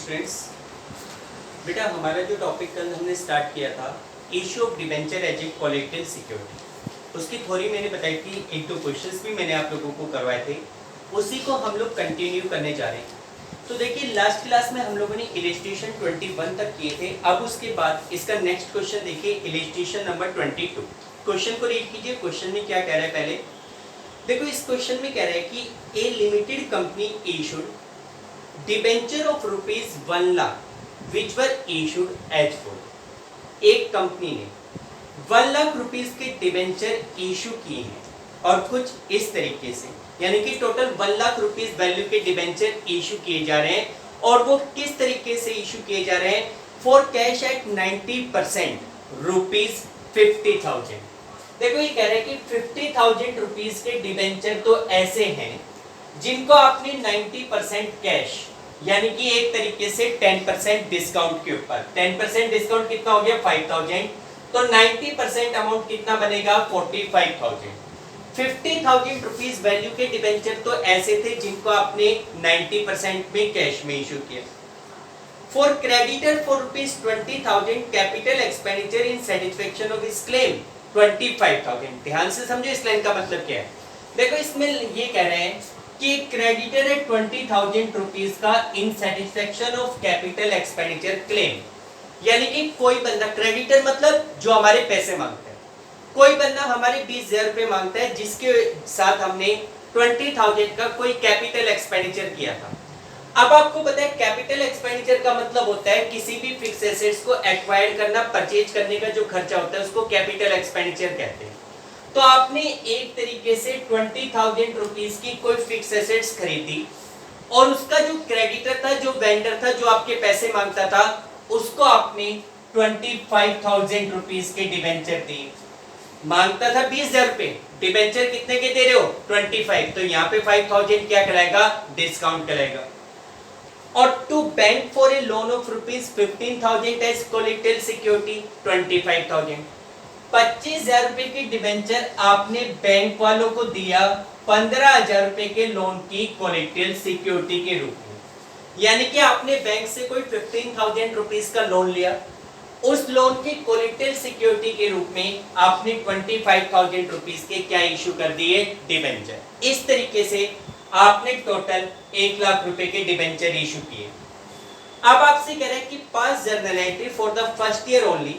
Students, बेटा हमारा जो टॉपिक कल हमने स्टार्ट किया था issue of debenture as a collateral security, उसकी थ्योरी मैंने बताई थी, एक दो क्वेश्चंस भी मैंने आप लोगों को करवाए थे, उसी को हम लोग कंटिन्यू करने जा रहे हैं। तो देखिए लास्ट क्लास में हम लोगों ने इलस्ट्रेशन 21 तक किए थे। अब उसके बाद इसका नेक्स्ट क्वेश्चन देखिए, इलस्ट्रेशन नंबर 22। क्वेश्चन को रीड कीजिए। क्वेश्चन में क्या कह रहा है, पहले देखो इस क्वेश्चन में कह रहा है कि a limited company issued debenture of rupees 1 lakh which were issued as follow. एक कंपनी ने 1 लाख रुपीज के डिबेंचर इशू किए हैं और कुछ इस तरीके से, यानी कि टोटल 1 लाख रुपीज वैल्यू के डिबेंचर इशू किए जा रहे हैं। और वो किस तरीके से इशू किए जा रहे हैं? For cash at 90% rupees 50,000। देखो ये कह रहे हैं कि 50,000 रुपीज के डिबेंचर तो ऐसे हैं जिनको आपने 90% कैश, यानी कि एक तरीके से 10% डिस्काउंट के ऊपर, 10% डिस्काउंट कितना हो गया? 5,000। तो 90% अमाउंट कितना बनेगा? 45,000। 50,000 रुपीज वैल्यू के डिबेंचर तो ऐसे थे जिनको आपने 90% में कैश में इशू किया। For creditor for rupees 20,000 capital expenditure in satisfaction of his claim 25,000। ध्यान से समझो इस लाइन का मतलब क्या है। देखो इसमें ये कह रहे हैं कि क्रेडिटर है 20,000 रुपीज का in satisfaction of capital expenditure claim, यानी कि कोई बंदा, क्रेडिटर मतलब जो हमारे पैसे मांगता है, कोई बंदा हमारे 20,000 रुपए मांगता है जिसके साथ हमने 20,000 का कोई कैपिटल एक्सपेंडिचर किया था। अब आपको पता है कैपिटल एक्सपेंडिचर का मतलब होता है किसी भी फिक्स एसेट्स को एक्वायर करना, परचेज करने का जो खर्चा होता है उसको कैपिटल एक्सपेंडिचर कहते हैं। तो आपने एक तरीके से 20,000 रुपीज की कोई फिक्स एसेट्स खरीदी और उसका जो क्रेडिटर था, जो वेंडर था, जो आपके पैसे मांगता था, उसको आपने 25,000 रुपीज के डिबेंचर दिए। मांगता था 20,000 रुपए, डिबेंचर कितने के दे रहे हो? 25। तो यहाँ पे 5,000 क्या कहलाएगा? डिस्काउंट कहलाएगा। और to bank for a loan of rupees 15,000 as collateral security 25,000। 25,000 रुपए की डिबेंचर आपने बैंक वालों को दिया 15,000 रुपए के लोन की कोलेटरल सिक्योरिटी के रूप में, यानी कि आपने बैंक से कोई 15,000 रुपीज का लोन लिया, उस लोन की कोलेटरल सिक्योरिटी के रूप में आपने 25,000 रुपीज के क्या इशू कर दिए? डिबेंचर। इस तरीके से आपने टोटल 1 लाख रुपए के डिबेंचर इशू किए। अब आपसे कह रहे हैं कि pass journal entry for the first year only,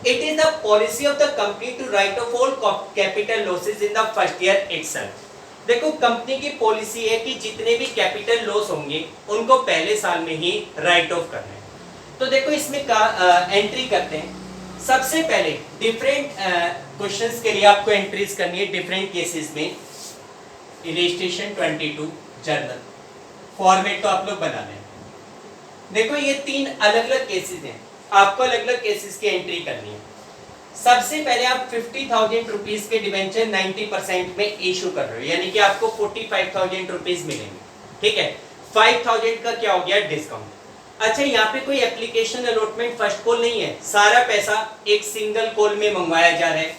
it is the policy of the company to write off all capital losses in the first year itself. देखो कंपनी की पॉलिसी है कि जितने भी कैपिटल लॉस होंगे उनको पहले साल में ही राइट ऑफ करना है। तो देखो इसमें एंट्री करते हैं। सबसे पहले डिफरेंट क्वेश्चंस के लिए आपको एंट्रीज करनी है डिफरेंट केसेस में। इलस्ट्रेशन 22 जर्नल फॉर्मेट तो आप लोग बना लें। देखो ये 3 अलग अलग केसेस हैं, आपको अलग अलग केसेस की एंट्री करनी है। सबसे पहले आप 50,000 रुपीज के डिबेंचर 90% में इशू कर रहे हो, यानी कि आपको 45,000 रुपीज मिलेंगे। ठीक है, 5,000 का क्या हो गया? डिस्काउंट। अच्छा यहाँ पे कोई एप्लीकेशन अलॉटमेंट फर्स्ट कॉल नहीं है, सारा पैसा एक सिंगल कॉल में मंगवाया जा रहा है।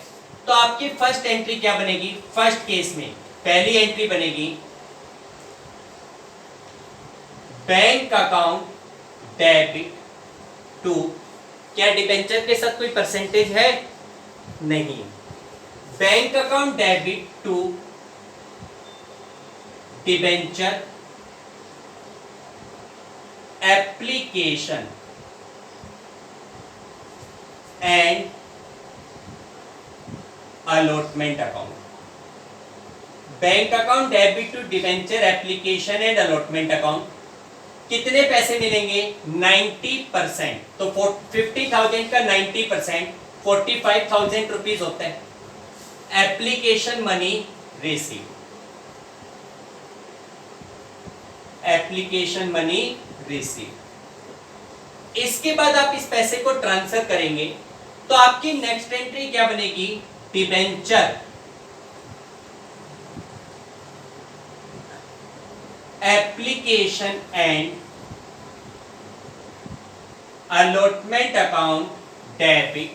तो आपकी फर्स्ट एंट्री क्या बनेगी? फर्स्ट केस में पहली एंट्री बनेगी बैंक अकाउंट डेबिट टू, क्या डिबेंचर के साथ कोई परसेंटेज है? नहीं। Bank account debit to debenture application and allotment account. Bank account debit to debenture application and allotment account. कितने पैसे मिलेंगे? 90%। तो 50,000 का 90% 45,000 रुपीज होता है। Application money receive, application money receive. इसके बाद आप इस पैसे को ट्रांसफर करेंगे तो आपकी नेक्स्ट एंट्री क्या बनेगी? Debenture application and allotment account debit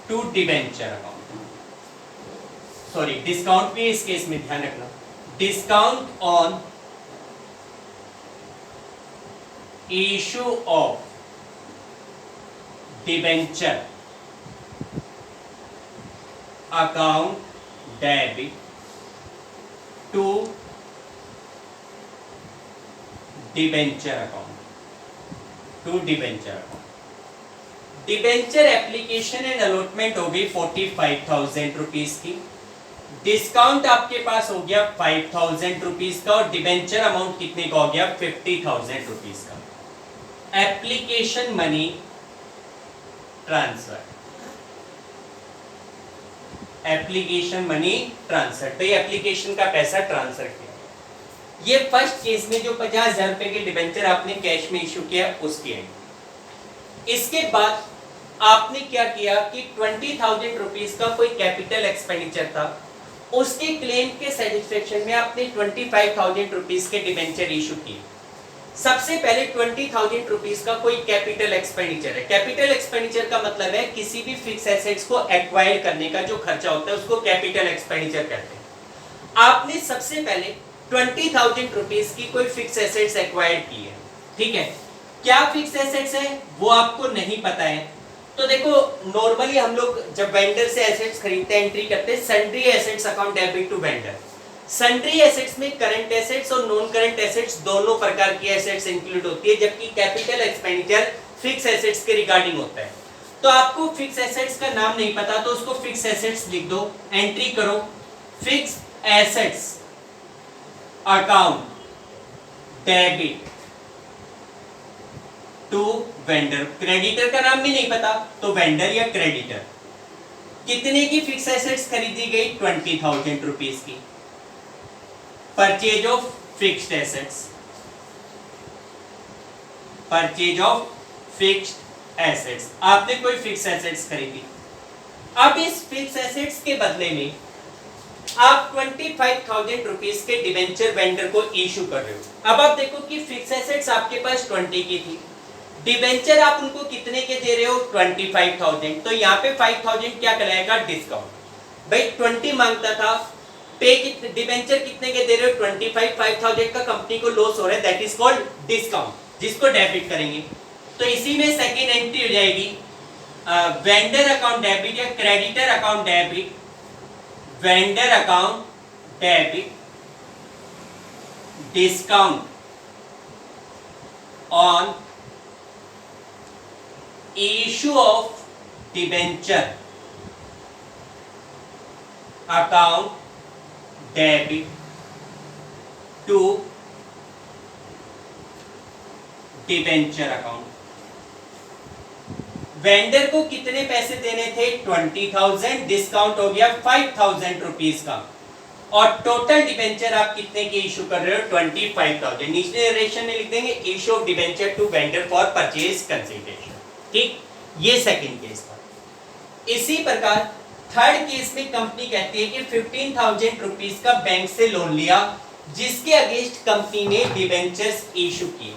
to debenture account, sorry discount भी इस केस में ध्यान रखना, discount on issue of debenture account debit to debenture account. Debenture application and allotment हो गई 45,000 रुपीज की, डिस्काउंट आपके पास हो गया 5,000 रुपीज का और डिबेंचर अमाउंट कितने का हो गया 50,000 रुपीज का. Application money transfer, application money transfer, तो ये एप्लीकेशन का पैसा ट्रांसफर किया. ये फर्स्ट केस में जो 50,000 रुपए के डिबेंचर आपने कैश में इशू किया उसकी है. इसके बाद आपने क्या किया कि 20,000 रुपीज का कोई कैपिटल एक्सपेंडिचर था, उसके क्लेम के सेटिस्फेक्शन में आपने 25,000 रुपीज के डिबेंचर इशू किए. सबसे पहले 20,000 रुपीज का कोई कैपिटल एक्सपेंडिचर है. कैपिटल एक्सपेंडिचर का मतलब है किसी भी फिक्स एसेट्स को एक्वायर करने का जो खर्चा होता है उसको कैपिटल एक्सपेंडिचर कहते हैं. आपने सबसे पहले 20,000 रुपीज की कोई फिक्स एसेट्स एक्वायर की है. ठीक है, क्या फिक्स एसेट्स है वो आपको नहीं पता है. तो देखो नॉर्मली हम लोग जब वेंडर से एसेट्स खरीदते हैं एंट्री करते हैं sundry assets account debit to vendor. Sundry assets में करंट एसेट्स और नॉन करंट एसेट्स दोनों प्रकार की एसेट्स इंक्लूड होती है, जबकि कैपिटल एक्सपेंडिचर फिक्स एसेट्स के रिगार्डिंग होता है. तो आपको फिक्स एसेट्स का नाम नहीं पता तो उसको फिक्स एसेट्स लिख दो, एंट्री करो fix assets account debit to vendor. Creditor का नाम भी नहीं पता तो वेंडर या क्रेडिटर. कितने की फिक्स एसेट्स खरीदी गई 20,000 रुपीज की. Purchase of fixed assets, purchase of fixed assets, आपने कोई फिक्स एसेट्स खरीदी. अब इस फिक्स एसेट्स के बदले में आप 25,000 रुपीज के डिबेंचर वेंडर को इशू कर रहे हो. अब आप देखो कि फिक्स एसेट्स आपके पास 20 की थी, डिबेंचर आप उनको कितने के दे रहे हो 25,000. तो यहाँ पे 5,000 क्या कहलाएगा डिस्काउंट. भाई 20 मांगता था, पे कितने डिबेंचर कितने के दे रहे हो 25, 5,000 का कंपनी को लॉस हो रहा है, दैट इज कॉल्ड डिस्काउंट, जिसको डेबिट करेंगे. तो इसी में सेकेंड एंट्री हो जाएगी वेंडर अकाउंट डेबिट या creditor account debit. Vendor account debit discount on issue of debenture account debit to debenture account. Vendor को कितने पैसे देने थे 20,000, डिस्काउंट हो गया 5,000 रुपीज का और टोटल डिबेंचर आप कितने के इशू कर रहे हो 25,000. नीचे नरेशन में लिख देंगे issue of debenture to vendor for purchase consideration. ठीक, ये सेकंड केस था. इसी प्रकार थर्ड केस में कंपनी कहती है कि 15,000 रुपीज का बैंक से लोन लिया जिसके अगेंस्ट कंपनी ने डिबेंचर्स इशू किए.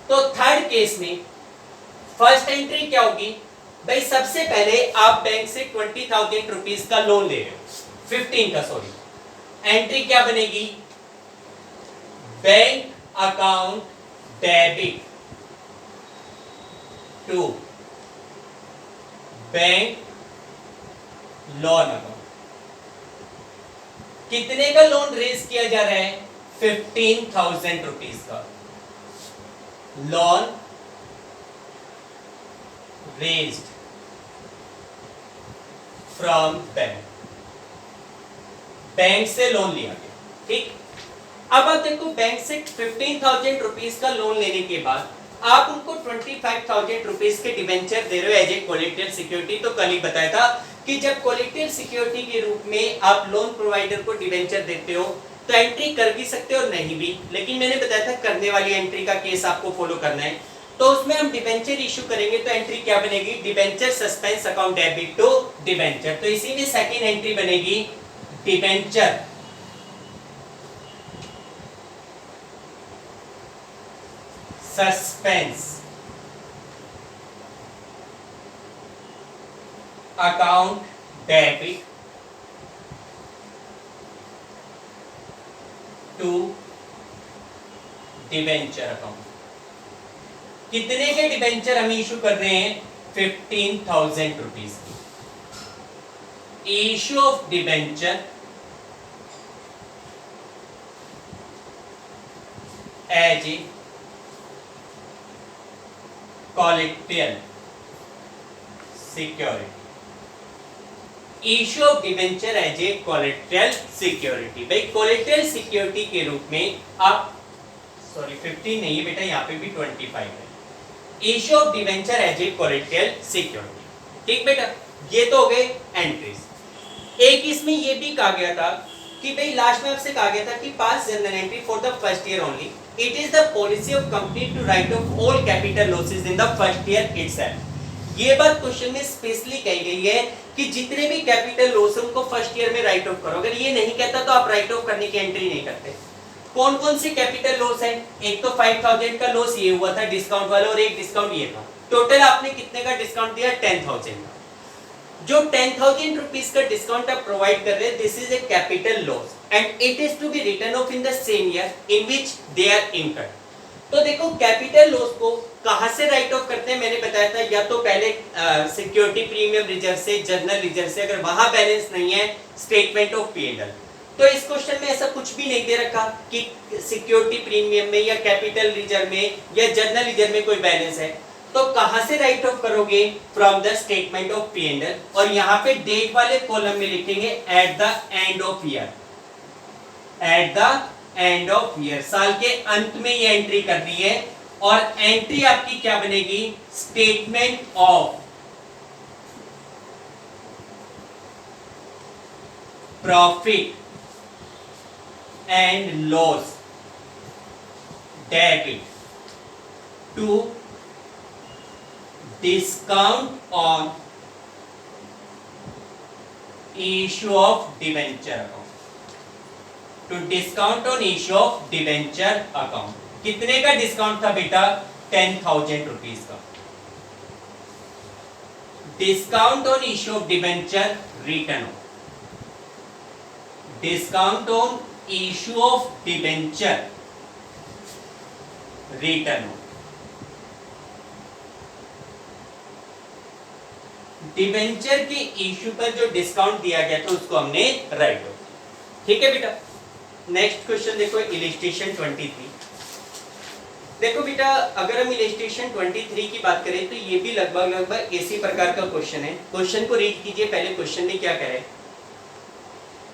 तो थर्ड केस में फर्स्ट एंट्री क्या होगी भाई, सबसे पहले आप बैंक से 20,000 रुपीज का लोन ले रहे हो, 15 का सॉरी. एंट्री क्या बनेगी bank account debit to bank loan account. कितने का लोन रेज किया जा रहा है 15,000 रुपीज का loan raised from bank. Bank से लोन लिया गया. ठीक, अब आप देखो बैंक से 15,000 रुपीज का लोन लेने के बाद आप उनको 25,000 रुपीज के डिबेंचर दे रहे हो एज ए कोलेटरल सिक्योरिटी. तो कल ही बताया था कि जब कोलेटरल सिक्योरिटी के रूप में आप लोन प्रोवाइडर को डिबेंचर देते हो तो एंट्री कर भी सकते हो और नहीं भी, लेकिन मैंने बताया था करने वाली एंट्री का केस आपको फॉलो करना है. तो उसमें हम डिबेंचर इशू करेंगे तो एंट्री क्या बनेगी debenture suspense account debit to debenture. तो इसी में सेकंड एंट्री बनेगी debenture suspense account debit to debenture account. कितने के डिबेंचर हम इशू कर रहे हैं? 15,000 रुपीज की। Issue of debenture as a collateral security. Issue of debenture as a collateral security. भाई कोलेटरल सिक्योरिटी के रूप में आप, सॉरी 15 नहीं है बेटा, यहाँ पे भी 25 है। Issue of debenture as a collateral security. ठीक बेटा, ये तो हो गए एंट्रीज। एक इसमें ये भी कहा गया था कि भाई लास्ट में आपसे कहा गया था कि pass journal entry for the first year only. It is the policy of company to write off all capital losses in the first year itself. ये बात क्वेश्चन में स्पेशली कही गई है कि जितने भी कैपिटल लॉस उनको फर्स्ट ईयर में राइट ऑफ करो। अगर ये नहीं कहता तो आप राइट ऑफ करने की एंट्री नहीं करते। कौन कौन से कैपिटल लॉस है? एक तो 5,000 का लॉस ये हुआ था डिस्काउंट वाला, और एक डिस्काउंट ये था। टोटल आपने कितने का डिस्काउंट दिया? 10,000 का। जो 10,000 रुपीस का डिस्काउंट आप प्रोवाइड कर रहे हैं, this is a capital loss and it is to be written off in the same year in which they are incurred. तो देखो कैपिटल लॉस को कहां से राइट ऑफ करते हैं, मैंने बताया था या तो पहले सिक्योरिटी प्रीमियम रिजर्व से, जर्नल रिजर्व से, अगर वहां बैलेंस नहीं है स्टेटमेंट ऑफ P&L। तो इस क्वेश्चन में ऐसा कुछ भी नहीं दे रखा कि सिक्योरिटी प्रीमियम में या कैपिटल रिजर्व में या जर्नल रिजर्व में कोई बैलेंस है, तो कहां से राइट ऑफ करोगे? From the statement of P&L। और यहां पे डेट वाले कॉलम में लिखेंगे at the end of year. At the end of year, साल के अंत में ये एंट्री करनी है। और एंट्री आपकी क्या बनेगी? Statement of profit and loss debit to discount on issue of debenture account. To discount on issue of debenture account. कितने का डिस्काउंट था बेटा? 10,000 रुपीज का। Discount on issue of debenture written off. Discount on issue of debenture written off. Debenture के issue पर जो discount दिया गया था उसको हमने राइट ऑफ। ठीक है बेटा। नेक्स्ट क्वेश्चन देखो, इलिस्ट्रेशन 23। देखो बेटा, अगर हम इलिस्ट्रेशन 23 की बात करें तो ये भी लगभग इसी प्रकार का क्वेश्चन है। क्वेश्चन को रीड कीजिए। पहले क्वेश्चन में क्या कह रहे हैं?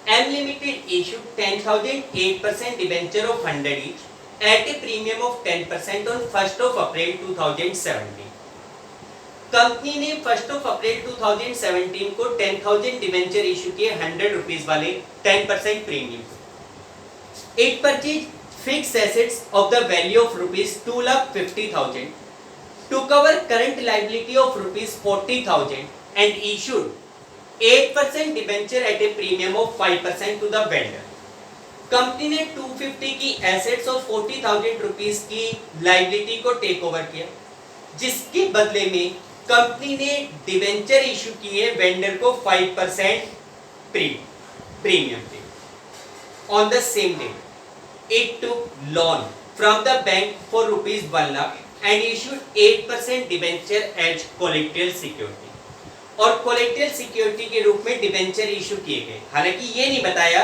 M Limited issued 10,000 8% debenture of 100 each at a premium of 10% on 1st of April 2017। Company ने 1st of April 2017 को 10,000 डिबेंचर इशू किए 100 रुपीज वाले 10% premium. It purchased fixed assets of the value of rupees 2,50,000 to cover current liability of rupees 40,000 and issued 8% debenture at a premium of 5% to the vendor. Company ने 250 की assets और 40,000 rupees की liability को take over किया, जिसके बदले में company ने डिबेंचर इशू किए वेंडर को 5% प्रीमियम पे। On the same day it took loan from the bank for rupees 1 lakh and issued 8% debenture as collateral security. और कोलेटरल सिक्योरिटी के रूप में डिबेंचर इशू किए गए। हालांकि ये नहीं बताया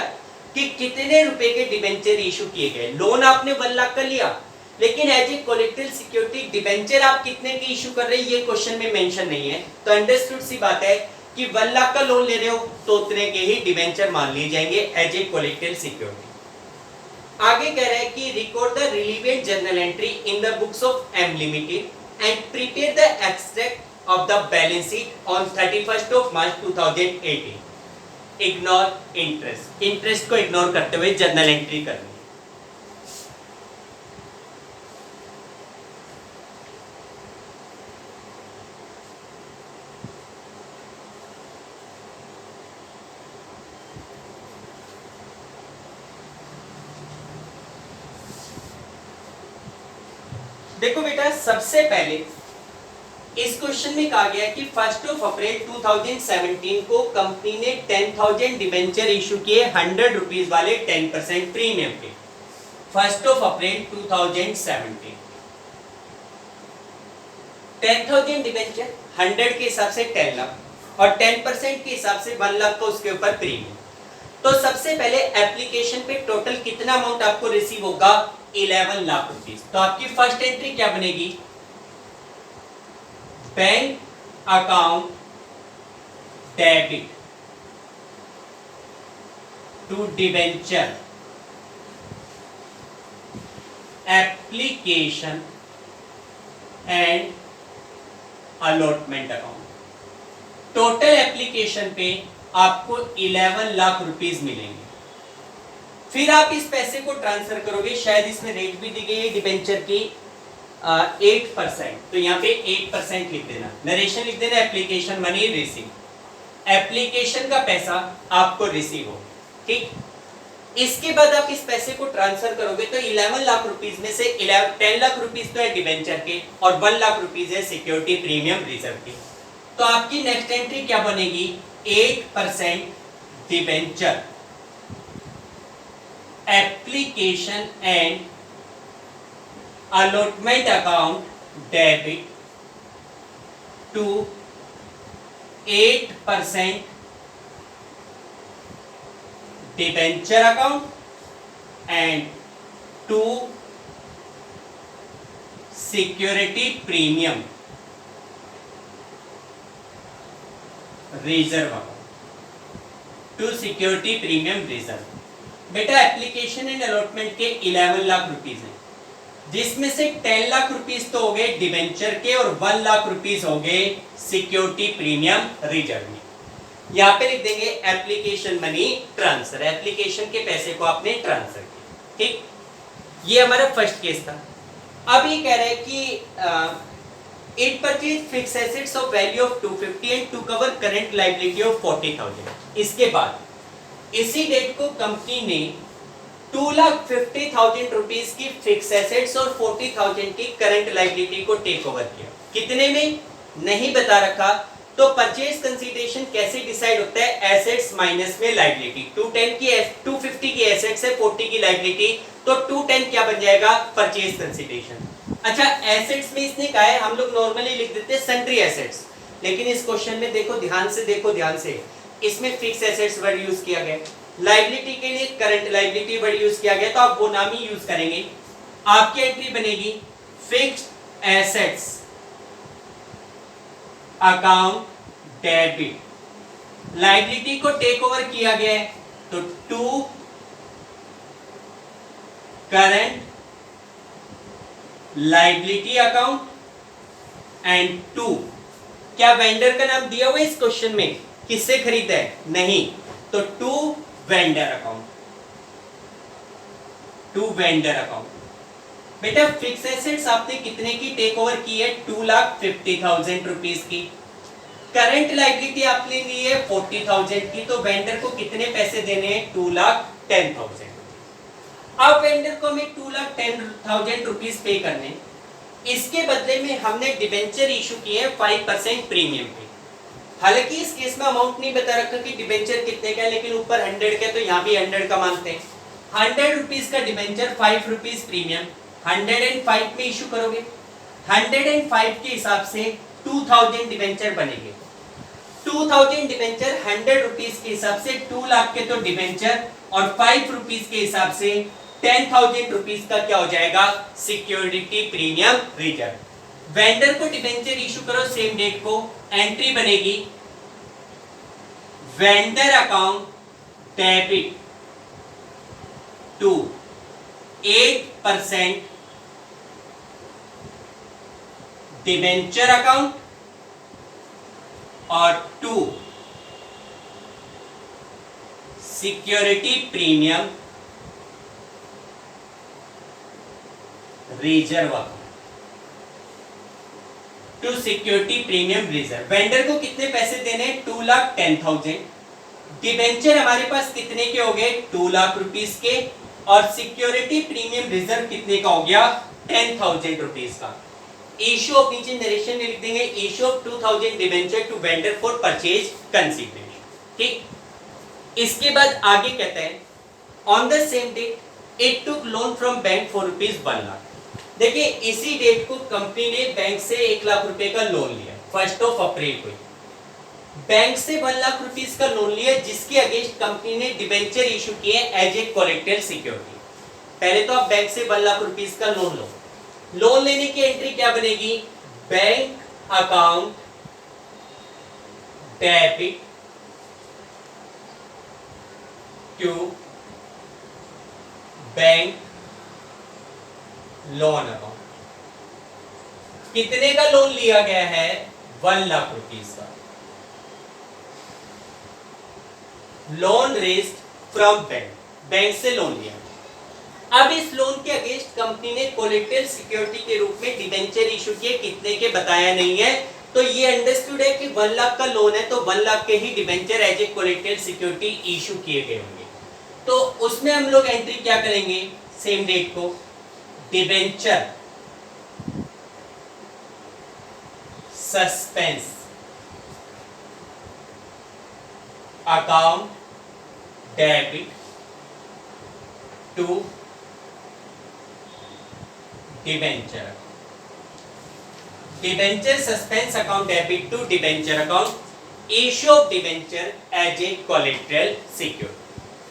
कि कितने रुपए के डिबेंचर इशू किए गए। लोन आपने 1 लाख का लिया, लेकिन as a collateral security debenture आप कितने के इशू कर रहे हैं ये क्वेश्चन में मेंशन नहीं है। तो अंडरस्टूड सी बात है कि 1 लाख का लोन ले रहे हो तो उतने के ही डिबेंचर मान लिए जाएंगे एज ए कोलेटरल सिक्योरिटी। आगे कह रहा है कि record the relevant journal entry in the books of M Limited and prepare the extract of the balance sheet on 31st of March 2018। Ignore interest। Interest को ignore करते हुए journal entry करनी। देखो बेटा, सबसे पहले इस क्वेश्चन में कहा गया है कि 1st of April 2017 को कंपनी ने 10,000 डिबेंचर इशू किए 100 रुपीज वाले 10% प्रीमियम पे। 1 अप्रैल 2017। 10,000 डिबेंचर 100 के हिसाब से 10 लाख और 10% के हिसाब से 1 लाख, तो उसके ऊपर प्रीमियम। तो सबसे पहले एप्लीकेशन पे टोटल कितना अमाउंट आपको रिसीव होगा? 11 लाख रुपीस। तो आपकी फर्स्ट एंट्री क्या बनेगी? Bank account debit to debenture application and allotment account. Total application पे आपको 11 लाख रुपीस मिलेंगे। फिर आप इस पैसे को ट्रांसफर करोगे, शायद इसमें रेट भी दी गई है डिबेंचर की 8%, तो यहाँ पे 8% लिख देना, नरेशन लिख देना, एप्लीकेशन मनी रिसीव, एप्लीकेशन का पैसा आपको रिसीव हो, ठीक। इसके बाद आप इस पैसे को ट्रांसफर करोगे तो 11 लाख रुपीस में से 10 लाख रुपीस तो है डिबेंचर के और 1 लाख रुपीस है सिक्योरिटी प्रीमियम रिजर्व की। तो आपकी नेक्स्ट एंट्री क्या बनेगी? 8% debenture application and allotment account debit to 8% debenture account and to security premium reserve account, to security premium reserve. बेटा एप्लीकेशन एंड अलॉटमेंट के 11 लाख रुपीस हैं, जिसमें से 10 लाख रुपीस तो हो गए डिबेंचर के और 1 लाख रुपीस हो गए सिक्योरिटी प्रीमियम रिजर्व में। यहाँ पे लिख देंगे एप्लीकेशन मनी ट्रांसफर, एप्लीकेशन के पैसे को आपने ट्रांसफर किया, ठीक। ये हमारा फर्स्ट केस था। अब ये कह रहा है कि it purchase fix assets of value of 250 and to cover current liability of 40,000। इसके बाद इसी डेट को कंपनी ने 2,50,000 रुपीस की फिक्स एसेट्स और 40,000 की करंट लायबिलिटी को टेक ओवर किया। कितने में नहीं बता रखा, तो परचेज कंसीडरेशन कैसे डिसाइड होता है? एसेट्स माइनस में लायबिलिटी। 250 की एसेट्स है, 40 की लायबिलिटी, तो 210 क्या बन जाएगा? Purchase consideration. अच्छा, एसेट्स में इसने कहा है, हम लोग नॉर्मली लिख देते हैं सन्ड्री एसेट्स, लेकिन इस क्वेश्चन में देखो ध्यान से, इसमें फिक्स एसेट्स वर्ड यूज किया गया, लायबिलिटी के लिए करंट लायबिलिटी वर्ड यूज किया गया, तो आप वो नाम ही यूज करेंगे। आपकी एंट्री बनेगी fixed assets account debit, liability को टेक ओवर किया गया है तो to current liability account and to, क्या वेंडर का नाम दिया हुआ है इस क्वेश्चन में? किससे खरीदा है? नहीं, तो to vendor account, to vendor account. बेटा फिक्स एसेट्स आपने कितने की टेक ओवर की है? 2,50,000 रुपीस की। करंट लायबिलिटी आपने ली है 40,000 की, तो वेंडर को कितने पैसे देने हैं? 2,10,000। अब वेंडर को हमें 2,10,000 रुपीस पे करने, इसके बदले में हमने डिबेंचर इशू किए हैं 5% प्रीमियम पे। हालांकि इस केस में अमाउंट नहीं बता रखा कि डिबेंचर कितने का है, लेकिन ऊपर 100 का, तो यहाँ भी 100 का मानते हैं। 100 रुपीस का डिबेंचर, 5 रुपीस प्रीमियम, 105 में इशू करोगे, 105 के हिसाब से 2,000 डिबेंचर बनेंगे। 2,000 डिबेंचर 100 रुपीस के हिसाब से 2 लाख के तो डिबेंचर, और 5 रुपीस के हिसाब से 10,000 रुपीस का क्या हो जाएगा? Security premium reserve. वेंडर को डिबेंचर इशू करो सेम डेट को, एंट्री बनेगी vendor account debit to 8% debenture account और to security premium reserve account, to security premium reserve. Vendor को कितने पैसे देने? 2,10,000। डिबेंचर हमारे पास कितने के हो गए? 2 लाख रुपीस के, और सिक्योरिटी प्रीमियम रिजर्व कितने का हो गया? 10,000 रुपीस का। इशू ऑफ, नीचे नरेशन में लिख देंगे issue of 2,000 debenture to vendor for purchase consideration, ठीक। इसके बाद आगे कहता है on the same day it took loan from bank for ₹1 lakh. देखिए इसी डेट को कंपनी ने बैंक से 1 लाख रुपए का लोन लिया, 1 अप्रैल को। बैंक से 1 लाख रुपीस का लोन लिया जिसके अगेंस्ट कंपनी ने डिबेंचर इशू किए एज ए कोलेक्टेड सिक्योरिटी। पहले तो आप बैंक से 1 लाख रुपीस का लोन लो, लोन लेने की एंट्री क्या बनेगी, bank account debit to bank loan account. कितने का लोन लिया गया है, 1 लाख रुपीस का। Loan raised from bank, bank से लोन लिया। अब इस लोन के अगेंस्ट कंपनी ने कोलेक्टेड सिक्योरिटी के रूप में डिबेंचर इशू किए, कितने के बताया नहीं है, तो ये अंडरस्टूड है कि 1 लाख का लोन है तो 1 लाख के ही debenture as a collected security issue किए गए होंगे। तो उसमें हम लोग एंट्री क्या करेंगे, सेम डेट को, debenture suspense account debit to debenture, debenture suspense account debit to debenture account, issue of debenture as a collected security.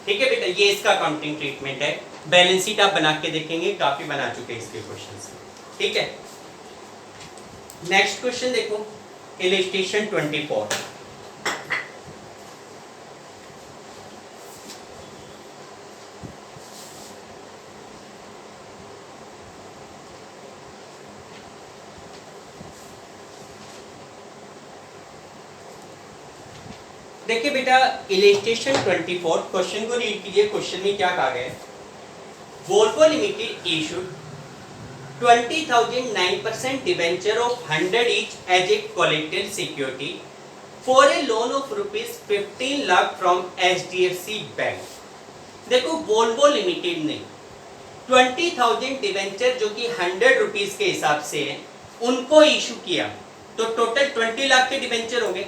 ठीक है बेटा, ये इसका अकाउंटिंग ट्रीटमेंट है। बैलेंस शीट आप बना के देखेंगे, काफी बना चुके हैं इसके क्वेश्चंस। ठीक है, नेक्स्ट क्वेश्चन देखो, इलस्ट्रेशन 24। देखिए बेटा, इलस्ट्रेशन 24 क्वेश्चन को रीड कीजिए। क्वेश्चन में क्या कहा गया है, Volvo limited issued 20,000 9% debenture of 100 each as a collateral security for a loan of ₹15 lakh from HDFC bank. देखो वोल्वो लिमिटेड ने 20,000 डिबेंचर जो कि 100 रुपीज के हिसाब से है उनको इशू किया, तो टोटल 20 लाख के डिबेंचर हो गए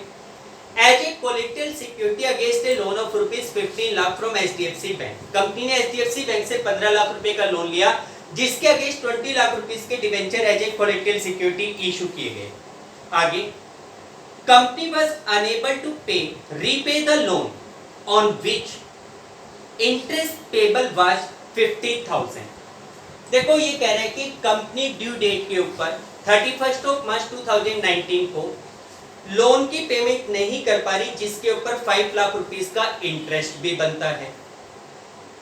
as a collected security against a loan of ₹15 lakh from HDFC bank. Company ने HDFC बैंक से 15 लाख रुपए का लोन लिया जिसके अगेंस्ट 20 लाख रुपीस के debenture as a collected security issue किए गए। आगे, company was unable to repay the loan on which interest payable was 50,000। देखो ये कह रहा है कि कंपनी ड्यू डेट के ऊपर 31 मार्च 2019 को लोन की पेमेंट नहीं कर पा रही जिसके ऊपर 5 लाख रुपीस का इंटरेस्ट भी बनता है।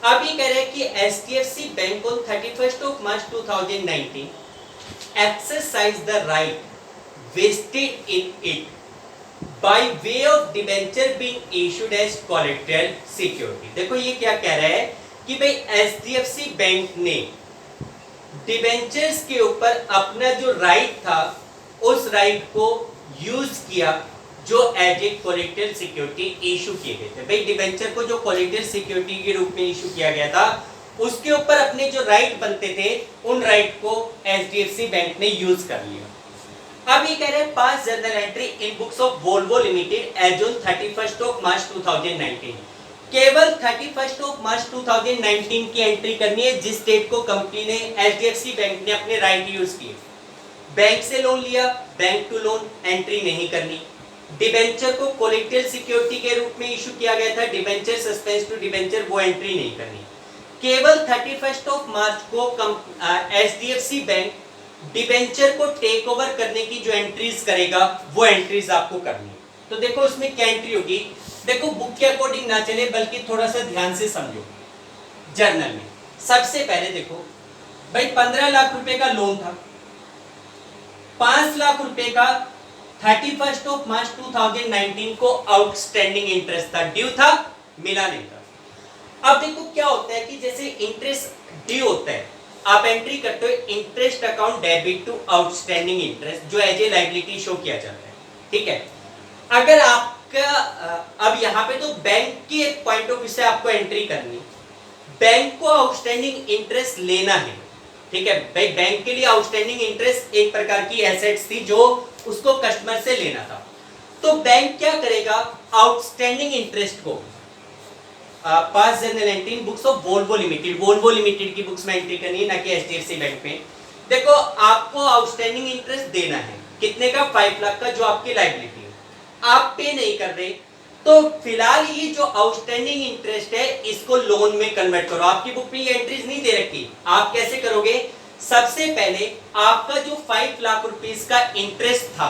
अब ये कह रहे हैं कि HDFC bank on 31 March 2019 exercise the right vested in it by way of debenture being issued as collateral security। देखो ये क्या कह रहा है कि भाई HDFC बैंक ने डिबेंचर्स के ऊपर अपना जो राइट था उस राइट को यूज किया जो as a collected security issue किए गए थे। भाई डिबेंचर को जो कोलेक्टेड सिक्योरिटी के रूप में इशू किया गया था उसके ऊपर अपने जो राइट बनते थे उन राइट को HDFC बैंक ने यूज कर लिया। अब ये कह रहे हैं pass journal entry in books of Volvo limited as on 31 March 2019। केवल 31 मार्च 2019 की एंट्री करनी है जिस डेट को कंपनी ने HDFC बैंक ने अपने राइट यूज किए। बैंक से लोन लिया, बैंक टू लोन एंट्री नहीं करनी। डिबेंचर को कोलेक्टेड सिक्योरिटी के रूप में इशू किया गया था, डिबेंचर सस्पेंस टू डिबेंचर, वो एंट्री नहीं करनी। केवल 31 मार्च को HDFC बैंक डिबेंचर को टेक ओवर करने की जो एंट्रीज करेगा वो एंट्रीज आपको करनी। तो देखो उसमें क्या एंट्री होगी, देखो बुक के अकॉर्डिंग ना चले बल्कि थोड़ा सा ध्यान से समझो। जर्नल में सबसे पहले देखो भाई 15 लाख रुपए का लोन था, 5 लाख रुपए का 31 मार्च 2019 को आउटस्टैंडिंग इंटरेस्ट था, ड्यू था, मिला नहीं था। अब देखो क्या होता है कि जैसे इंटरेस्ट ड्यू होता है आप एंट्री करते हो interest account debit to outstanding interest जो एज ए लायबिलिटी शो किया जाता है। ठीक है, अगर आपका अब यहाँ पे तो बैंक की एक पॉइंट ऑफ व्यू से आपको एंट्री करनी, बैंक को आउटस्टैंडिंग इंटरेस्ट लेना है। ठीक है भाई, बैंक के लिए आउटस्टैंडिंग इंटरेस्ट एक प्रकार की एसेट्स थी जो उसको कस्टमर से लेना था। तो बैंक क्या करेगा, आउटस्टैंडिंग इंटरेस्ट को पास journal entry in books of Volvo limited, Volvo limited की बुक्स में एंट्री करनी है, ना कि एचडीएफसी बैंक में। देखो आपको आउटस्टैंडिंग इंटरेस्ट देना है, कितने का? 5 लाख का, जो आपकी लायबिलिटी है, आप पे नहीं कर रहे, तो फिलहाल ये जो आउटस्टैंडिंग इंटरेस्ट है इसको लोन में कन्वर्ट करो। आपकी बुक में ये एंट्रीज नहीं दे रखी, आप कैसे करोगे? सबसे पहले आपका जो 5 लाख रुपीस का इंटरेस्ट था,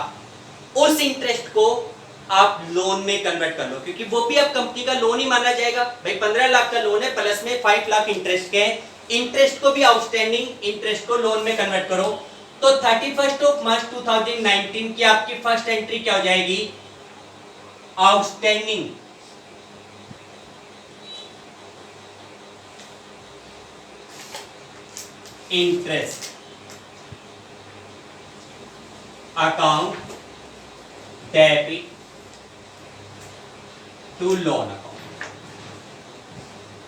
उस इंटरेस्ट को आप लोन में कन्वर्ट कर लो, क्योंकि वो भी अब कंपनी का लोन ही माना जाएगा। भाई 15 लाख का लोन है, प्लस में 5 लाख इंटरेस्ट के, इंटरेस्ट को भी आउटस्टैंडिंग इंटरेस्ट को लोन में कन्वर्ट करो। तो 31 मार्च 2019 की आपकी फर्स्ट एंट्री क्या हो जाएगी? Outstanding interest account debit to loan account.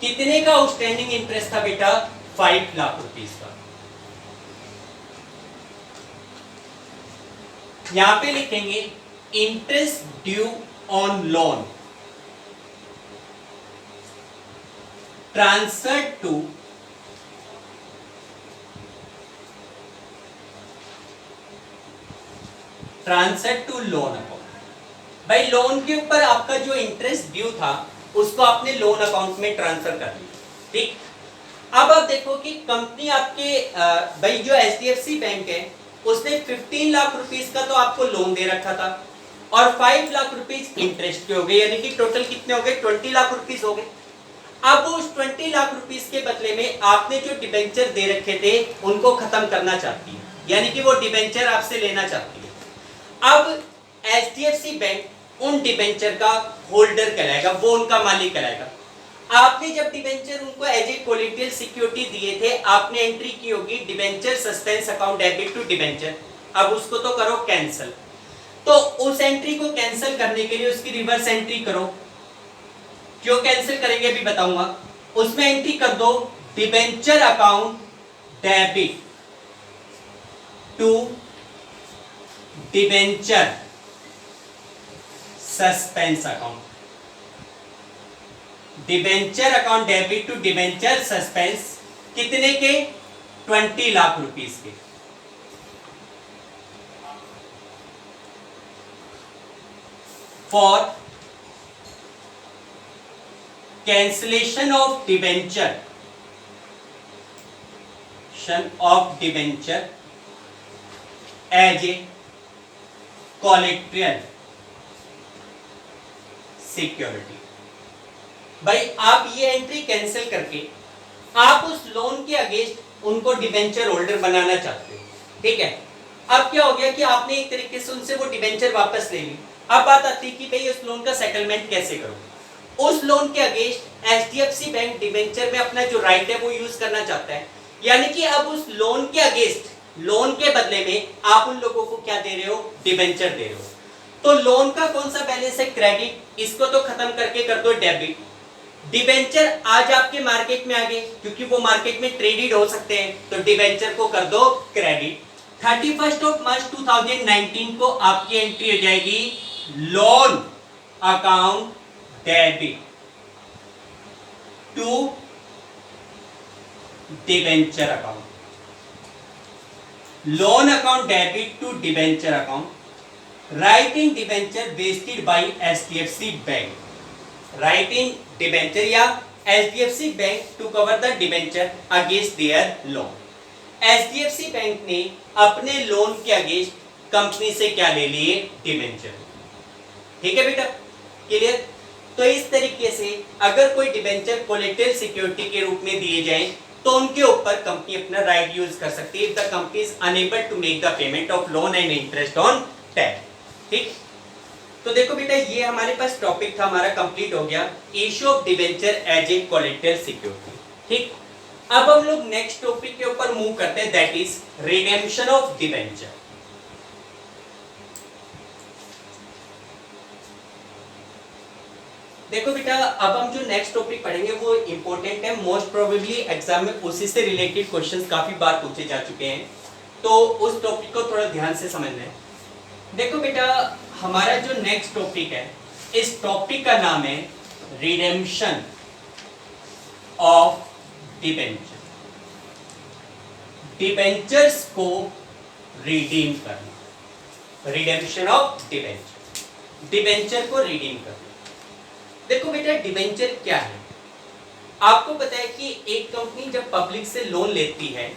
कितने का आउटस्टैंडिंग इंटरेस्ट था बेटा? 5 लाख रुपीस का। यहां पे लिखेंगे interest due on loan transfer to loan account. भाई लोन के ऊपर आपका जो इंटरेस्ट ड्यू था उसको आपने लोन अकाउंट में ट्रांसफर कर दिया, ठीक। अब आप देखो कि कंपनी आपके भाई जो एचडीएफसी बैंक है उसने 15 लाख रुपीस का तो आपको लोन दे रखा था और 5 लाख रुपीस इंटरेस्ट के हो गए, यानी कि टोटल कितने हो गए? 20 लाख रुपीस हो गए। अब उस 20 लाख रुपीस के बदले में आपने जो डिबेंचर दे रखे थे उनको खत्म करना चाहती है, यानी कि वो डिबेंचर आपसे लेना चाहती है। अब एचडीएफसी बैंक उन डिबेंचर का होल्डर कहलाएगा, वो उनका मालिक कहलाएगा। आपने जब डिबेंचर उनको एज ए कोलेटरल सिक्योरिटी दिए थे, आपने एंट्री की होगी debenture suspense account debit to debenture. अब उसको तो करो कैंसिल, तो उस एंट्री को कैंसिल करने के लिए उसकी रिवर्स एंट्री करो। क्यों कैंसिल करेंगे अभी बताऊंगा। उसमें एंट्री कर दो debenture account debit to debenture suspense account. Debenture account debit to debenture suspense कितने के? 20 लाख रुपीस के। For cancellation of debenture as a collateral security. भाई आप ये एंट्री कैंसिल करके आप उस लोन के अगेंस्ट उनको डिबेंचर होल्डर बनाना चाहते हो, ठीक है। अब क्या हो गया कि आपने एक तरीके से उनसे वो डिबेंचर वापस ले ली। अब बात आती है कि भाई उस लोन का सेटलमेंट कैसे करो। उस लोन के अगेंस्ट एचडीएफसी बैंक डिबेंचर में अपना जो राइट है वो यूज करना चाहता है, यानी कि अब उस लोन के अगेंस्ट, लोन के बदले में आप उन लोगों को क्या दे रहे हो? डिबेंचर दे रहे हो। तो लोन का कौन सा बैलेंस है? क्रेडिट, इसको तो खत्म करके कर दो डेबिट। डिबेंचर आज आपके मार्केट में आ गए, क्योंकि वो मार्केट में ट्रेडेड हो सकते हैं, तो डिबेंचर को कर दो क्रेडिट। 31 मार्च 2019 को आपकी एंट्री हो जाएगी loan account debit to debenture account. Loan account debit to debenture account. Right in debenture vested by HDFC bank. Right in debenture या HDFC bank to cover the debenture against their loan. HDFC bank ने अपने loan के against company से क्या ले लिए? Debenture. ठीक है बेटा, क्लियर। तो इस तरीके से अगर कोई डिबेंचर कोलेटरल सिक्योरिटी के रूप में दिए जाएं तो उनके ऊपर कंपनी अपना राइट यूज कर सकती है if the company is unable to make the payment of loan and interest on date. ठीक, तो देखो बेटा ये हमारे पास टॉपिक था, हमारा कंप्लीट हो गया, issue of debenture as a collateral security. ठीक, अब हम लोग नेक्स्ट टॉपिक के ऊपर मूव करते हैं, that is redemption of debenture. देखो बेटा अब हम जो नेक्स्ट टॉपिक पढ़ेंगे वो इंपॉर्टेंट है, मोस्ट प्रोबेबली एग्जाम में उसी से रिलेटेड क्वेश्चंस काफी बार पूछे जा चुके हैं, तो उस टॉपिक को थोड़ा ध्यान से समझना है। देखो बेटा हमारा जो नेक्स्ट टॉपिक है, इस टॉपिक का नाम है रिडेम्पशन ऑफ डिबेंचर, डिबेंचर्स को रिडीम करना, रिडेम्पशन ऑफ डिबेंचर, डिबेंचर को रिडीम करना। देखो बेटा डिबेंचर क्या है, आपको पता है कि एक कंपनी जब पब्लिक से लोन लेती है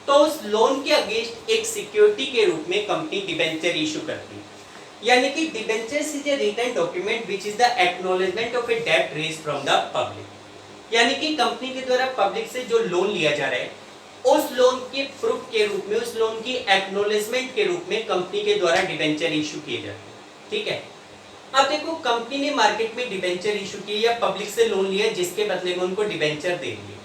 तो उस लोन के अगेंस्ट एक सिक्योरिटी के रूप में कंपनी डिबेंचर इशू करती है, यानी कि debentures is a written document which is the acknowledgement of a डेब्ट रेज्ड फ्रॉम द पब्लिक, यानी कि कंपनी के द्वारा पब्लिक से जो लोन लिया जा रहा है उस लोन के प्रूफ के रूप में, उस लोन की एक्नॉलेजमेंट के रूप में कंपनी के द्वारा डिबेंचर इशू किए जाते हैं। ठीक है, अब देखो कंपनी ने मार्केट में डिबेंचर इशू किए या पब्लिक से लोन लिया जिसके बदले में उनको डिबेंचर दे दिए।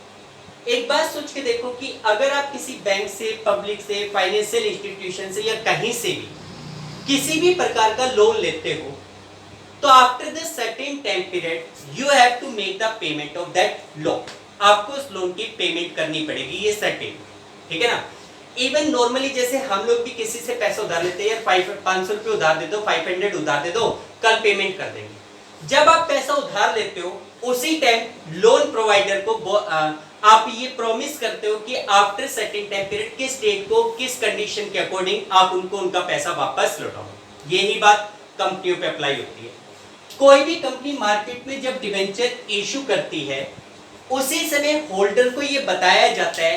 एक बात सोच के देखो कि अगर आप किसी बैंक से, पब्लिक से, फाइनेंशियल इंस्टीट्यूशन से या कहीं से भी किसी भी प्रकार का लोन लेते हो तो after the certain time period you have to make the payment of that loan, आपको उस लोन की पेमेंट करनी पड़ेगी, ये सर्टेन। ठीक है ना, इवन नॉर्मली जैसे हम लोग भी किसी से पैसा उधार लेते हैं, यार 500 रुपये उधार दे दो, 500 उधार दे दो, कल पेमेंट कर देंगे। जब आप पैसा उधार लेते हो उसी टाइम लोन प्रोवाइडर को आप ये प्रॉमिस करते हो कि आफ्टर सर्टेन टाइम पीरियड किस डेट को, किस कंडीशन के अकॉर्डिंग आप उनको उनका पैसा वापस लौटाओ। यही बात कंपनियों पे अप्लाई होती है। कोई भी कंपनी मार्केट में जब डिबेंचर इशू करती है उसी समय होल्डर को ये बताया जाता है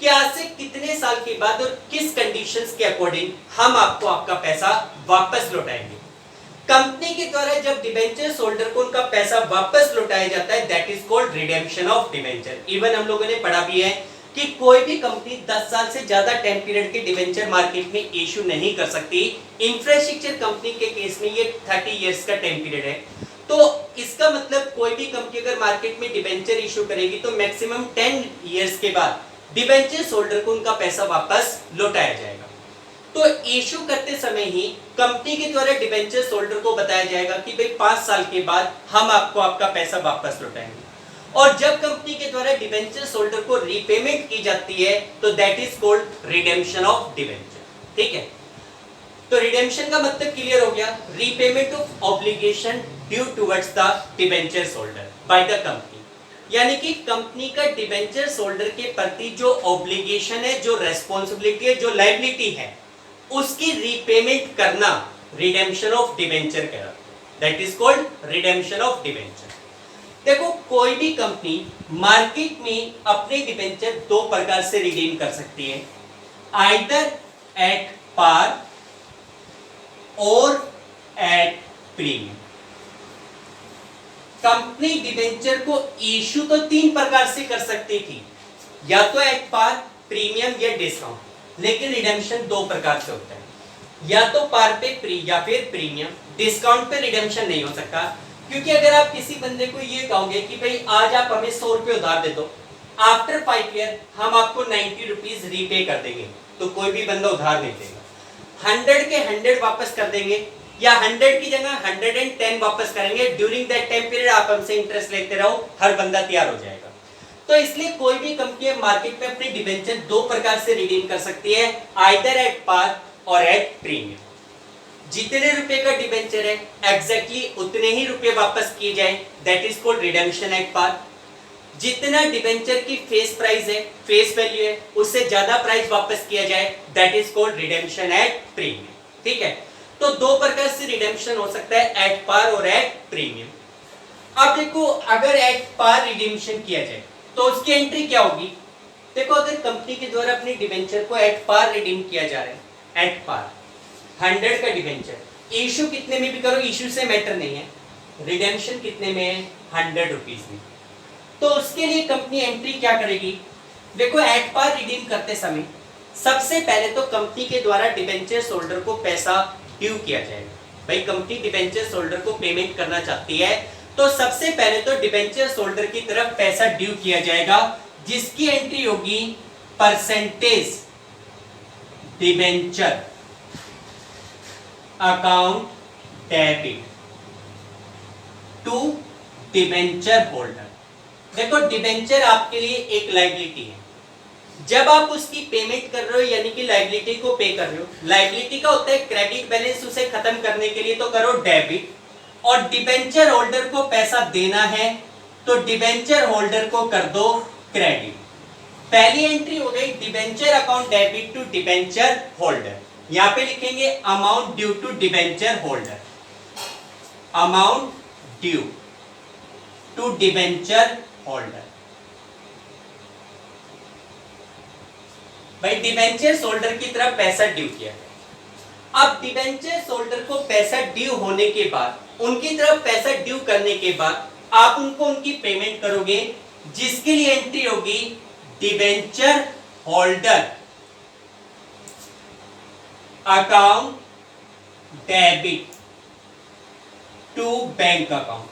कि आज से कितने साल के बाद और किस कंडीशंस के अकॉर्डिंग हम आपको आपका पैसा वापस लौटाएंगे। कंपनी के द्वारा जब डिबेंचर्स होल्डर को उनका पैसा वापस लौटाया जाता है that is called redemption of debenture. Even हम लोगों ने पढ़ा भी है कि कोई भी कंपनी 10 साल से ज्यादा टाइम पीरियड के डिबेंचर मार्केट में इशू नहीं कर सकती। इंफ्रास्ट्रक्चर कंपनी के केस में ये 30 इयर्स का टाइम पीरियड है। तो इसका मतलब कोई भी कंपनी अगर मार्केट में डिबेंचर इशू करेगी तो मैक्सिमम 10 इयर्स के बाद डिबेंचर्स होल्डर को उनका पैसा वापस लौटाया जाएगा। तो इशू करते समय ही कंपनी के द्वारा डिबेंचर्स होल्डर को बताया जाएगा कि भाई 5 साल के बाद हम आपको आपका पैसा वापस लौटाएंगे। और जब कंपनी के द्वारा डिबेंचर्स होल्डर को रीपेमेंट की जाती है तो that is called redemption of debenture. ठीक है, तो रिडेम्पशन का मतलब क्लियर हो गया, repayment of obligation due towards the debentures holder by the company, यानी कि कंपनी का डिबेंचर्स होल्डर के प्रति जो ऑब्लिगेशन है, जो रेस्पॉन्सिबिलिटी है, जो लायबिलिटी है, उसकी रीपेमेंट करना रिडेम्पशन ऑफ डिबेंचर कहलाता है। That is called redemption of debenture. देखो कोई भी कंपनी मार्केट में अपने डिबेंचर 2 प्रकार से रिडीम कर सकती है, आइदर एट पार और एट प्रीमियम। कंपनी डिबेंचर को इशू तो 3 प्रकार से कर सकती थी, या तो एट पार, प्रीमियम या डिस्काउंट, लेकिन रिडेम्पशन 2 प्रकार से होता है, या तो पार पे या फिर प्रीमियम। डिस्काउंट पे रिडेम्पशन नहीं हो सकता, क्योंकि अगर आप किसी बंदे को ये कहोगे कि भाई आज आप हमें 100 रुपये उधार दे दो, आफ्टर 5 ईयर हम आपको 90 रुपीज रीपे कर देंगे, तो कोई भी बंदा उधार नहीं देगा। 100 के 100 वापस कर देंगे या 100 की जगह 110 वापस करेंगे। ड्यूरिंग दैट टाइम पीरियड आप हमसे इंटरेस्ट लेते रहो, हर बंदा तैयार हो जाएगा। तो इसलिए कोई भी कंपनी मार्केट में अपनी डिबेंचर 2 प्रकार से रिडीम कर सकती है, आइदर एट पार और एट प्रीमियम। जितने रुपए का डिबेंचर है एग्जैक्टली उतने ही रुपए वापस किए जाए, that is called redemption at par. जितना डिबेंचर की फेस प्राइस है, फेस वैल्यू है, उससे ज्यादा प्राइस वापस किया जाए, that is called redemption at premium. ठीक है, तो 2 प्रकार से रिडेम्पशन हो सकता है, एट पार और एट प्रीमियम। अब देखो अगर एट पार रिडेम्पशन किया जाए तो उसकी एंट्री क्या होगी। देखो अगर कंपनी के द्वारा अपने डिबेंचर को एट पार रिडीम किया जा रहा है, एट पार 100 का डिबेंचर, इशू कितने में भी करो, इशू से मैटर नहीं है, रिडेम्पशन कितने में है, 100 रुपीज में। तो उसके लिए कंपनी एंट्री क्या करेगी। देखो एट पार रिडीम करते समय सबसे पहले तो कंपनी के द्वारा डिबेंचर्स होल्डर को पैसा ड्यू किया जाएगा। भाई कंपनी डिबेंचर्स होल्डर को पेमेंट करना चाहती है तो सबसे पहले तो डिबेंचर्स होल्डर की तरफ पैसा ड्यू किया जाएगा, जिसकी एंट्री होगी percentage debenture account debit to debenture holder. देखो डिबेंचर आपके लिए एक लायबिलिटी है, जब आप उसकी पेमेंट कर रहे हो यानी कि लायबिलिटी को पे कर रहे हो, लायबिलिटी का होता है क्रेडिट बैलेंस, उसे खत्म करने के लिए तो करो डेबिट, और डिबेंचर होल्डर को पैसा देना है तो डिबेंचर होल्डर को कर दो क्रेडिट। पहली एंट्री हो गई debenture account debit to debenture holder. यहां पे लिखेंगे amount due to debenture holder, amount due to debenture holder. भाई डिबेंचर होल्डर की तरफ पैसा ड्यू किया है। अब डिबेंचर होल्डर को पैसा ड्यू होने के बाद, उनकी तरफ पैसा ड्यू करने के बाद आप उनको उनकी पेमेंट करोगे, जिसके लिए एंट्री होगी debenture holder account debit to bank account.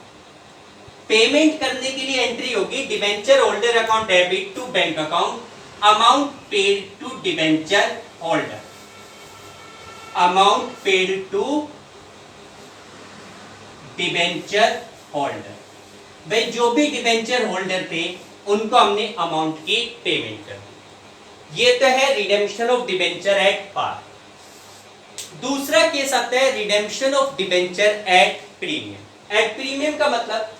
Payment करने के लिए एंट्री होगी debenture holder account debit to bank account, amount paid to debenture holder, amount paid to debenture holder. भाई जो भी डिबेंचर होल्डर थे उनको हमने अमाउंट की पेमेंट कर दी। ये तो है redemption of debenture at par. दूसरा केस आता है redemption of debenture at premium. At premium का मतलब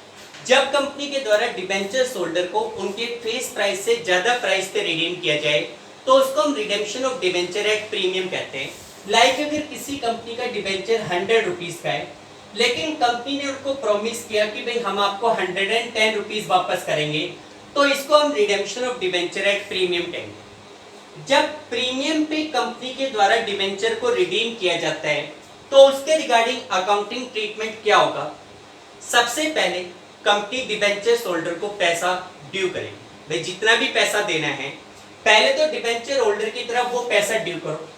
जब कंपनी के द्वारा डिबेंचर होल्डर को उनके फेस प्राइस से ज्यादा प्राइस पे रिडीम किया जाए तो उसको हम redemption of debenture at premium कहते हैं। लाइक अगर किसी कंपनी का डिबेंचर 100 रुपीज का है, लेकिन कंपनी ने उनको प्रॉमिस किया कि भाई हम आपको 110 रुपीज वापस करेंगे, तो इसको हम redemption of debenture at premium कहेंगे। जब प्रीमियम पे कंपनी के द्वारा डिबेंचर को रिडीम किया जाता है तो उसके रिगार्डिंग अकाउंटिंग ट्रीटमेंट क्या होगा? सबसे पहले कंपनी डिबेंचर होल्डर को पैसा ड्यू करेगी। भाई जितना भी पैसा देना है पहले तो डिबेंचर होल्डर की तरफ वो पैसा ड्यू करो।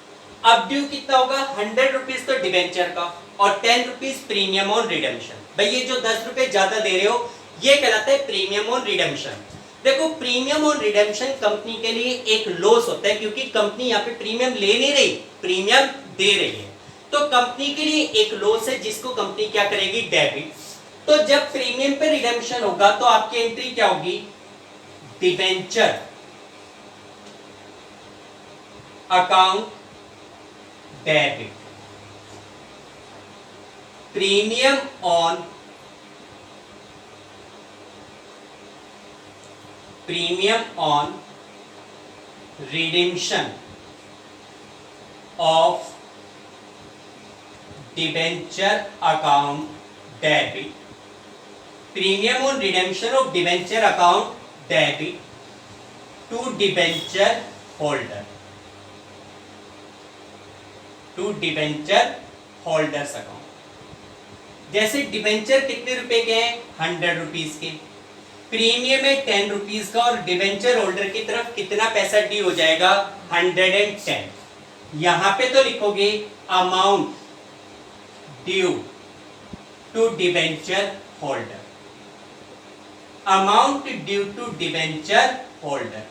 अब ड्यू कितना होगा? 100 रुपीज तो डिबेंचर का और 10 रुपीज प्रीमियम ऑन रिडेम्पशन। भाई ये जो 10 रुपए ज्यादा दे रहे हो ये कहलाता है प्रीमियम ऑन रिडेम्पशन। देखो प्रीमियम ऑन रिडेम्पशन कंपनी के लिए एक लॉस होता है, क्योंकि कंपनी यहाँ पे प्रीमियम ले नहीं रही, प्रीमियम दे रही है, तो कंपनी के लिए एक लॉस है जिसको कंपनी क्या करेगी? डेबिट। तो जब प्रीमियम पे रिडेम्पशन होगा तो आपकी एंट्री क्या होगी? Debenture account debit premium on redemption of debenture account debit, premium on redemption of debenture account debit to debenture holder, to debenture holders account। जैसे डिबेंचर कितने रुपए के हैं? 100 रुपीज के, प्रीमियम है 10 रुपीज का, और डिबेंचर होल्डर की तरफ कितना पैसा ड्यू हो जाएगा? 110। यहां पे तो लिखोगे amount due to debenture holder, amount due to debenture holder.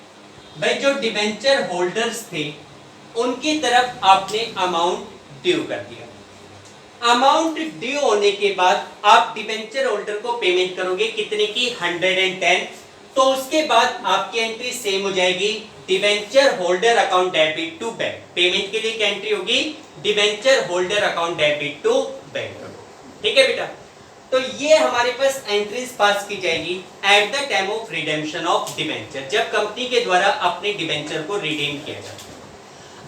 भाई जो डिबेंचर होल्डर्स थे उनकी तरफ आपने अमाउंट ड्यू कर दिया। अमाउंट ड्यू होने के बाद आप डिबेंचर होल्डर को पेमेंट करोगे कितने की? 110। तो उसके बाद आपकी एंट्री सेम हो जाएगी debenture holder account debit to bank. Payment के लिए क्या एंट्री होगी? Debenture holder account debit to bank. ठीक है बेटा, तो ये हमारे पास एंट्रीज पास की जाएगी at the time of redemption of debenture, जब कंपनी के द्वारा अपने डिबेंचर को रिडीम किया जाता है।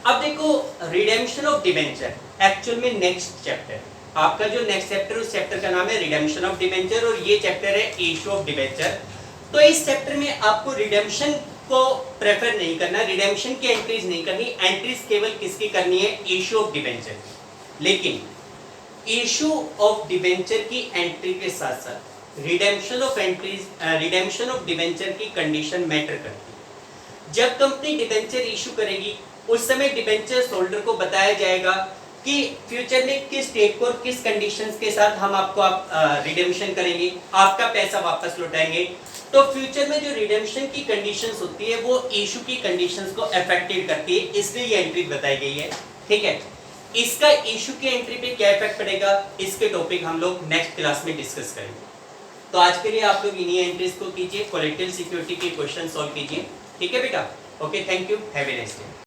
अब देखो रिडेम्पशन ऑफ डिबेंचर एक्चुअल में नेक्स्ट चैप्टर, आपका जो नेक्स्ट चैप्टर उस चैप्टर का नाम है रिडेम्पशन ऑफ डिबेंचर, और ये चैप्टर है इशू ऑफ डिबेंचर। तो इस चैप्टर में आपको रिडेम्पशन को प्रेफर नहीं करना, रिडेम्पशन की एंट्रीज नहीं करनी, एंट्रीज केवल किसकी करनी है? Issue of debenture. लेकिन इशू ऑफ डिबेंचर की एंट्री के साथ साथ redemption of entries, redemption of debenture की कंडीशन मैटर करती है। जब कंपनी डिबेंचर इशू करेगी उस समय डिबेंचर होल्डर को बताया जाएगा कि फ्यूचर में किस डेट को और किस कंडीशंस के साथ हम आपको रिडेम्पशन करेंगे, आपका पैसा वापस लौटाएंगे। तो फ्यूचर में जो रिडेम्पशन की कंडीशंस होती है वो इशू की कंडीशंस को अफेक्टेड करती है, इसलिए ये एंट्री बताई गई है। ठीक है, इसका इशू की एंट्री पे क्या इफेक्ट पड़ेगा इसके टॉपिक हम लोग नेक्स्ट क्लास में डिस्कस करेंगे। तो आज के लिए आप लोग इन्हीं एंट्रीज को कीजिए, कोलैटरल सिक्योरिटी के क्वेश्चन सॉल्व कीजिए। ठीक है बेटा, okay, thank you, have a nice day.